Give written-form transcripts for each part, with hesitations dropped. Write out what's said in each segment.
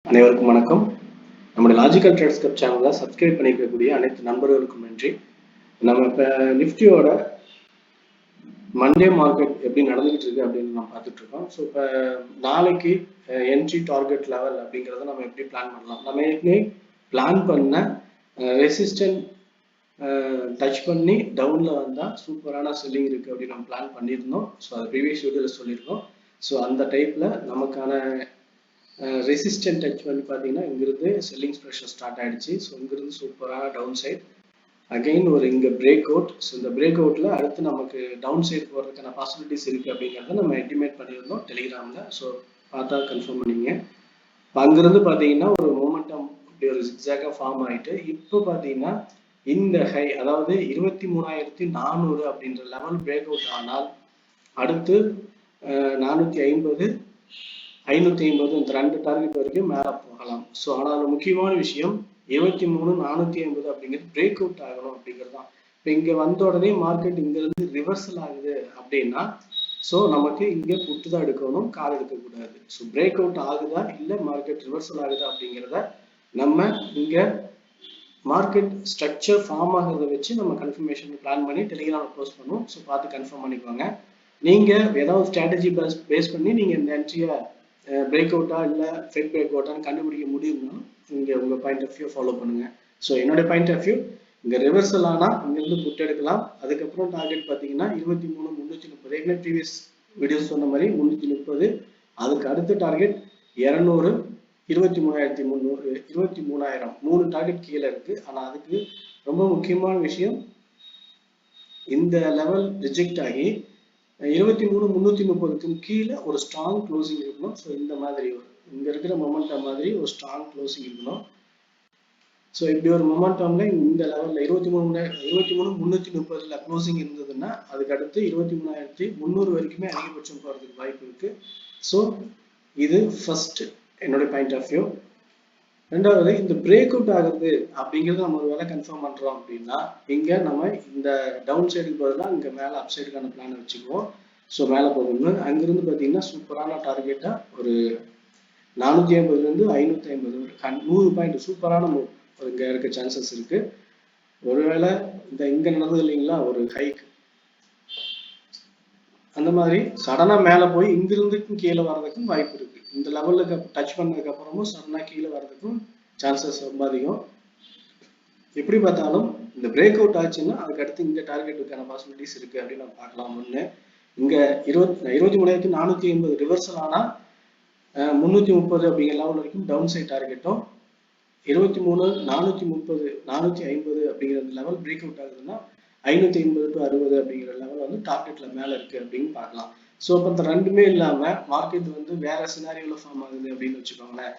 அனைவருக்கும் வணக்கம். நம்முடைய லாஜிக்கல் ட்ரேட்ஸ் கப் சேனலை சப்ஸ்கிரைப் பண்ணிக்கக்கூடிய அனைத்து நண்பர்களுக்கும் நன்றி. நம்ம இப்போ நிஃப்டியோட மண்டே மார்க்கெட் எப்படி நடந்துகிட்டு இருக்கு அப்படின்னு நம்ம பார்த்துட்டு இருக்கோம். ஸோ இப்போ நாளைக்கு என்ட்ரி டார்கெட் லெவல் அப்படிங்கிறத நம்ம எப்படி பிளான் பண்ணலாம். நம்ம ஏற்கனவே பிளான் பண்ண ரெசிஸ்டன்ட் டச் பண்ணி டவுனில் வந்தால் சூப்பரான செல்லிங் இருக்குது அப்படின்னு நம்ம பிளான் பண்ணியிருந்தோம். ஸோ அது ப்ரீவியஸ் வீடியோவில் சொல்லியிருக்கோம். ஸோ அந்த டைப்பில் நமக்கான ரெசிஸ்டன்ட் டச் பண்ணி பார்த்தீங்கன்னா இங்கிருந்து செல்லிங் ப்ரெஷர் ஸ்டார்ட் ஆயிடுச்சு. ஸோ இங்கிருந்து சூப்பரான டவுன் சைட் அகெயின் ஒரு இங்கே பிரேக் அவுட். ஸோ இந்த பிரேக் அவுட்டில் அடுத்து நமக்கு டவுன் சைட் போகிறதுக்கான பாசிபிலிட்டிஸ் இருக்குது அப்படிங்கிறத நம்ம எஸ்டிமேட் பண்ணியிருந்தோம் டெலிகிராமில். ஸோ பார்த்தா கன்ஃபார்ம் பண்ணிங்க. அங்கிருந்து பார்த்தீங்கன்னா ஒரு மொமெண்டம் இப்படி ஒரு ஜிக்ஸாக்காக ஃபார்ம் ஆகிட்டு இப்போ பார்த்தீங்கன்னா இந்த ஹை அதாவது 23,400 அப்படின்ற லெவல் பிரேக் அவுட் ஆனால் அடுத்து 450 550 இந்த ரெண்டு டார்கெட் வரைக்கும் மேலே போகலாம். ஸோ ஆனால் முக்கியமான விஷயம் 23,450 அப்படிங்கிறது பிரேக் அவுட் ஆகணும் அப்படிங்கிறது தான். இப்போ இங்கே வந்த உடனே மார்க்கெட் இங்கிருந்து ரிவர்சல் ஆகுது அப்படின்னா ஸோ நமக்கு இங்கே புட்டு தான் எடுக்கணும், கால் எடுக்கக்கூடாது. ஸோ பிரேக் அவுட் ஆகுதா இல்லை மார்க்கெட் ரிவர்சல் ஆகுதா அப்படிங்கிறத நம்ம இங்கே மார்க்கெட் ஸ்ட்ரக்சர் ஃபார்ம் ஆகிறத வச்சு நம்ம கன்ஃபர்மேஷன் பிளான் பண்ணி டெலிகிராமில் போஸ்ட் பண்ணுவோம். ஸோ பார்த்து கன்ஃபார்ம் பண்ணிக்கோங்க. நீங்கள் ஏதாவது ஸ்ட்ராட்டஜி பேஸ் பண்ணி நீங்கள் இந்த என்ட்ரியை பிரேக் அவுட்டா இல்லை ஃபேக் பிரேக் அவுட்டான்னு கண்டுபிடிக்க முடியும்னா இங்கே உங்கள் பாயிண்ட் ஆஃப் வியூ ஃபாலோ பண்ணுங்கள். ஸோ என்னோட பாயிண்ட் ஆஃப் வியூ இங்கே ரிவர்சல் ஆனால் இங்கேருந்து புட் எடுக்கலாம். அதுக்கப்புறம் டார்கெட் பார்த்தீங்கன்னா 23,330. ஏற்கனவே ப்ரீவியஸ் வீடியோஸ் சொன்ன மாதிரி 330. அதுக்கு அடுத்த டார்கெட் 200, 23,300, 23,000 3 டார்கெட் கீழே இருக்குது. ஆனால் அதுக்கு ரொம்ப முக்கியமான விஷயம் இந்த லெவல் ரிஜெக்ட் ஆகி 23,330க்கு கீழே ஒரு ஸ்ட்ராங் க்ளோசிங் இருக்கணும். ஸோ இந்த மாதிரி இங்கே இருக்கிற மொமெண்டம் மாதிரி ஒரு ஸ்ட்ராங் க்ளோசிங் இருக்கணும். ஸோ இப்படி ஒரு மொமெண்டம்ல இந்த லெவலில் 23,330 க்ளோசிங் இருந்ததுன்னா அதுக்கு அடுத்து 23,300 வரைக்குமே அதிகபட்சம் போகிறதுக்கு வாய்ப்பு இருக்கு. ஸோ இது ஃபர்ஸ்ட் என்னோட பாயிண்ட் ஆஃப் வியூ. ரெண்டாவது இந்த பிரேக் அவுட் ஆகுது அப்படிங்கிறது நம்ம ஒரு வேலை கன்ஃபார்ம் பண்றோம் அப்படின்னா இங்க நம்ம இந்த டவுன் சைடுக்கு பதிலாக இங்க மேல அப் சைடுக்கான பிளான் வச்சுக்குவோம். ஸோ மேலே போகணும். அங்கிருந்து பார்த்தீங்கன்னா சூப்பரான டார்கெட்டா ஒரு 450 550 100 பாயிண்ட் சூப்பரான மூவ் இங்க இருக்க சான்சஸ் இருக்கு. ஒருவேளை இந்த இங்க நடந்தது இல்லைங்களா ஒரு ஹைக் அந்த மாதிரி சடனா மேலே போய் இங்கிருந்துக்கும் கீழே வர்றதுக்கும் வாய்ப்பு இருக்கு. இந்த லெவலுக்கு டச் பண்ணதுக்கு அப்புறமும் சடனா கீழே வர்றதுக்கும் சான்சஸ் ரொம்ப அதிகம். எப்படி பார்த்தாலும் இந்த பிரேக் அவுட் ஆச்சுன்னா அதுக்கு அடுத்து இங்க டார்கெட்டுக்கான பாசிபிலிட்டிஸ் இருக்கு அப்படின்னு நம்ம பார்க்கலாம். ஒண்ணு இங்க 23,480 ரிவர்சல் ஆனா 330 அப்படிங்கிற லெவல் வரைக்கும் டவுன் சைட் டார்கெட்டும் 23,430 450 அப்படிங்கிற லெவல் பிரேக் அவுட் ஆகுதுன்னா 550 to 60 அப்படிங்கிற லெவல் வந்து டார்கெட்ல மேல இருக்கு அப்படின்னு பார்க்கலாம். ஸோ இப்போ இந்த ரெண்டுமே இல்லாம மார்க்கெட் வந்து வேற சினாரியோல ஃபார்ம் ஆகுது அப்படின்னு வச்சுக்கோங்களேன்.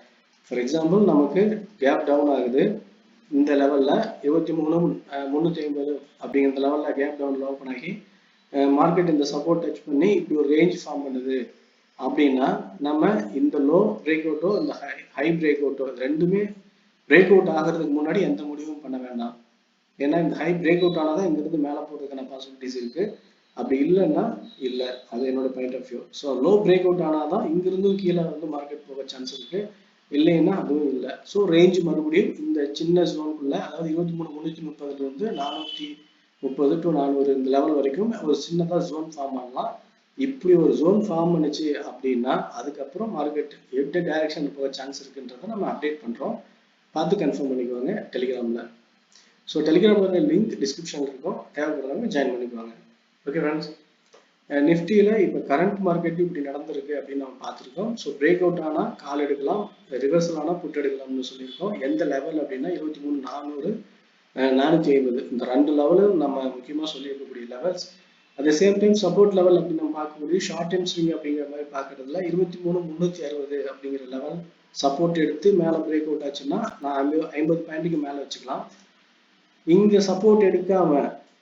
ஃபார் எக்ஸாம்பிள் நமக்கு கேப் டவுன் ஆகுது இந்த லெவல்ல 23,350 அப்படிங்கிற லெவல்ல கேப் டவுன்ல ஓப்பன் ஆகி மார்க்கெட் இந்த சப்போர்ட் டச் பண்ணி இப்படி ஒரு ரேஞ்ச் ஃபார்ம் பண்ணுது அப்படின்னா நம்ம இந்த லோ பிரேக் அவுட்டோ இந்த ஹை பிரேக் அவுட்டோ ரெண்டுமே பிரேக் அவுட் ஆகிறதுக்கு முன்னாடி எந்த முடிவும் பண்ண வேண்டாம். ஏன்னா இந்த ஹை பிரேக் அவுட் ஆனாதான் இங்கிருந்து மேலே போகிறதுக்கான பாசிபிலிட்டிஸ் இருக்கு. அப்படி இல்லைன்னா இல்லை, அது என்னோட point of view. So low break out ஆனாதான் இங்கிருந்தும் கீழே வந்து மார்க்கெட் போக சான்ஸ் இருக்கு. இல்லைன்னா அதுவும் இல்லை. ஸோ ரேஞ்ச் மறுபடியும் இந்த சின்ன ஜோனுக்குள்ள அதாவது 23,330 இருந்து 430 to 400 இந்த லெவல் வரைக்கும் ஒரு சின்னதா ஜோன் ஃபார்ம் ஆகலாம். இப்படி ஒரு ஜோன் ஃபார்ம் பண்ணுச்சு அப்படின்னா அதுக்கப்புறம் மார்க்கெட் எந்த டைரக்ஷன் போக சான்ஸ் இருக்குன்றதை நம்ம அப்டேட் பண்றோம். பார்த்து கன்ஃபார்ம் பண்ணிக்குவாங்க டெலிகிராம்ல. ஸோ டெலிகிராமோட லிங்க் டிஸ்கிரிப்ஷன்ல இருக்கும், தேவைப்படுறவங்க ஜாயின் பண்ணிக்குவாங்க. ஓகே ஃப்ரெண்ட்ஸ், நிஃப்டியில் இப்போ கரண்ட் மார்க்கெட் இப்படி நடந்திருக்கு அப்படின்னு நம்ம பார்த்துருக்கோம். ஸோ பிரேக் அவுட் ஆனால் கால் எடுக்கலாம், ரிவர்சல் ஆனால் புட் எடுக்கலாம்னு சொல்லியிருக்கோம். எந்த லெவல் அப்படின்னா 23,400 450 இந்த ரெண்டு லெவலும் நம்ம முக்கியமாக சொல்லியிருக்கக்கூடிய levels. At the same time support level அப்படின்னு நம்ம பார்க்கக்கூடிய ஷார்ட் டைம் ஸ்விங் அப்படிங்கிற மாதிரி பார்க்கறதுல 23,360 அப்படிங்கிற லெவல் சப்போர்ட் எடுத்து மேலே பிரேக் அவுட் ஆச்சுன்னா நான் 50 பாயிண்ட்டுக்கு மேலே வச்சுக்கலாம். இங்க சப்போர்ட் எடுக்காம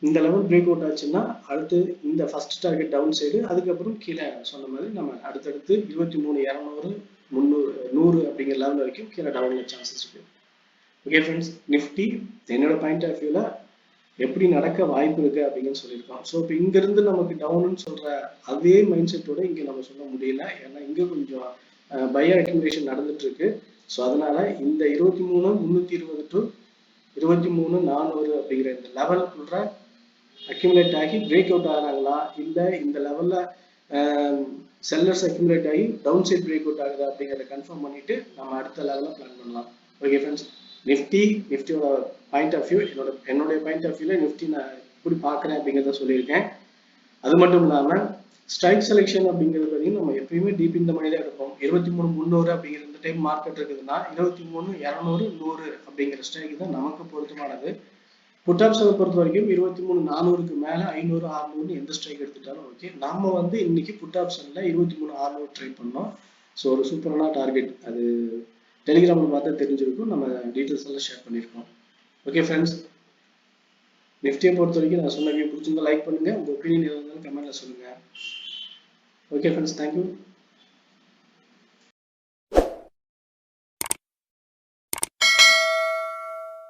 இந்த லெவல் பிரேக் அவுட் ஆச்சுன்னா அடுத்து இந்த ஃபர்ஸ்ட் டார்கெட் டவுன் சைடு, அதுக்கப்புறம் கீழே சொன்ன மாதிரி நம்ம அடுத்தடுத்து 23,200 300 100 அப்படிங்கிற லெவல் வரைக்கும் கீழே டவுன் சான்சஸ் இருக்கு. ஓகே ஃப்ரெண்ட்ஸ், நிஃப்டி என்னோட பாயிண்ட் ஆஃப் வியூல எப்படி நடக்க வாய்ப்பு இருக்கு அப்படின்னு சொல்லியிருக்கோம். ஸோ இப்போ இங்கிருந்து நமக்கு டவுன்னு சொல்ற அதே மைண்ட் செட்டோட இங்க நம்ம சொல்ல முடியல. ஏன்னா இங்க கொஞ்சம் பையர் அக்யூமுலேஷன் நடந்துட்டு இருக்கு. ஸோ அதனால இந்த 23,320 டு 23,400 அப்படிங்கிற இந்த லெவலுக்குள்ள அக்யூமுலேட் ஆகி பிரேக் அவுட் ஆகிறாங்களா, இல்லை இந்த லெவல்ல செல்லர்ஸ் அக்யூமுலேட் ஆகி டவுன் சைட் பிரேக் அவுட் ஆகுதா அப்படிங்கிறத கன்ஃபார்ம் பண்ணிட்டு நம்ம அடுத்த லெவலில் பிளான் பண்ணலாம். ஓகே ஃப்ரெண்ட்ஸ், நிஃப்டியோட பாயிண்ட் ஆஃப் வியூ, என்னுடைய பாயிண்ட் ஆஃப் வியூல நிஃப்டி நான் எப்படி பார்க்குறேன் அப்படிங்கிறத சொல்லியிருக்கேன். அது மட்டும் இல்லாமல் ஸ்ட்ரைக் செலெக்ஷன் அப்படிங்கிறது பார்த்தீங்கன்னா நம்ம எப்பயுமே டீப் இந்த மணி தான் எடுப்போம். 23,300 அப்படிங்கிற இந்த டைம் மார்க்கெட் இருக்குதுன்னா 23,200, 100 அப்படிங்கிற ஸ்ட்ரைக் தான் நமக்கு பொருத்தமானது. புட் ஆப்ஷனை பொறுத்த வரைக்கும் 23,400க்கு மேல 500, 600 எந்த ஸ்ட்ரைக் எடுத்துட்டாலும் ஓகே. நாம வந்து இன்னைக்கு புட் ஆப்ஷன்ல 23,600 ட்ரை பண்ணோம். ஸோ ஒரு சூப்பரான டார்கெட், அது டெலிகிராமில் பார்த்தா தெரிஞ்சிருக்கும், நம்ம டீட்டெயில்ஸ் எல்லாம் ஷேர் பண்ணியிருக்கோம். ஓகே ஃப்ரெண்ட்ஸ், நிஃப்டியை பொறுத்த வரைக்கும் நான் சொன்ன வீடியோ பிடிச்சிருந்தா லைக் பண்ணுங்க, உங்க ஒப்பீனியன் இருந்தாலும் கமெண்ட்ல சொல்லுங்க. Okay friends, thank you.